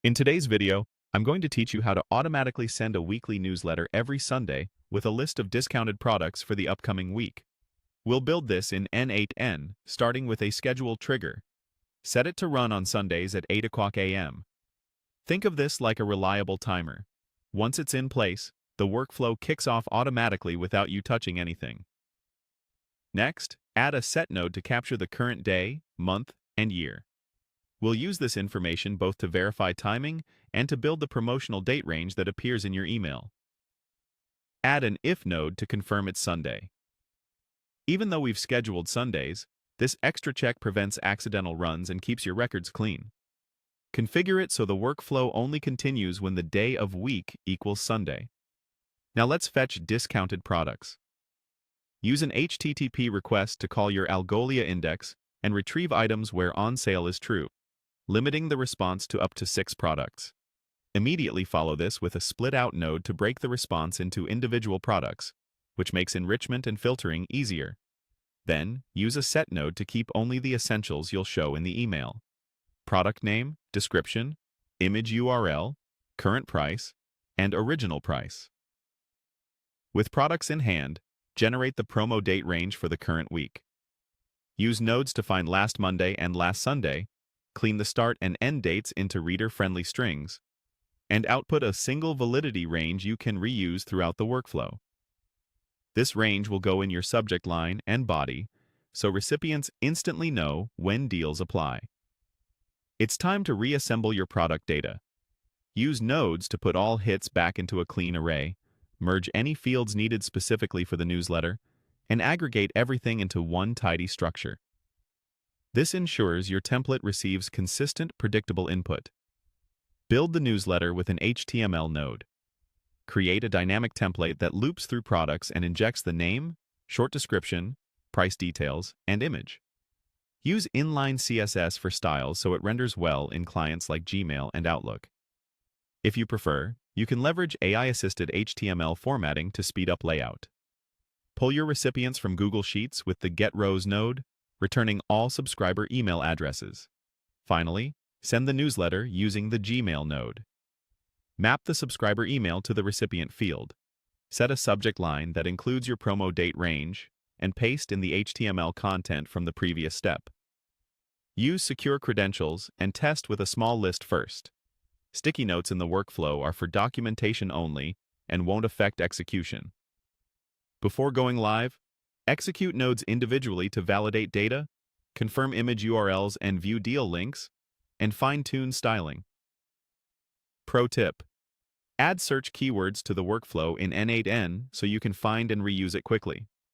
In today's video, I'm going to teach you how to automatically send a weekly newsletter every Sunday with a list of discounted products for the upcoming week. We'll build this in n8n, starting with a schedule trigger. Set it to run on Sundays at 8 o'clock a.m. Think of this like a reliable timer. Once it's in place, the workflow kicks off automatically without you touching anything. Next, add a set node to capture the current day, month, and year. We'll use this information both to verify timing and to build the promotional date range that appears in your email. Add an if node to confirm it's Sunday. Even though we've scheduled Sundays, this extra check prevents accidental runs and keeps your records clean. Configure it so the workflow only continues when the day of week equals Sunday. Now let's fetch discounted products. Use an HTTP request to call your Algolia index and retrieve items where on sale is true, limiting the response to up to 6 products. Immediately follow this with a split-out node to break the response into individual products, which makes enrichment and filtering easier. Then, use a set node to keep only the essentials you'll show in the email: product name, description, image URL, current price, and original price. With products in hand, generate the promo date range for the current week. Use nodes to find last Monday and last Sunday, clean the start and end dates into reader-friendly strings, and output a single validity range you can reuse throughout the workflow. This range will go in your subject line and body, so recipients instantly know when deals apply. It's time to reassemble your product data. Use nodes to put all hits back into a clean array, merge any fields needed specifically for the newsletter, and aggregate everything into one tidy structure. This ensures your template receives consistent, predictable input. Build the newsletter with an HTML node. Create a dynamic template that loops through products and injects the name, short description, price details, and image. Use inline CSS for styles so it renders well in clients like Gmail and Outlook. If you prefer, you can leverage AI-assisted HTML formatting to speed up layout. Pull your recipients from Google Sheets with the Get Rows node, returning all subscriber email addresses. Finally, send the newsletter using the Gmail node. Map the subscriber email to the recipient field. Set a subject line that includes your promo date range, and paste in the HTML content from the previous step. Use secure credentials and test with a small list first. Sticky notes in the workflow are for documentation only and won't affect execution. Before going live, execute nodes individually to validate data, confirm image URLs and view deal links, and fine-tune styling. Pro tip: add search keywords to the workflow in n8n so you can find and reuse it quickly.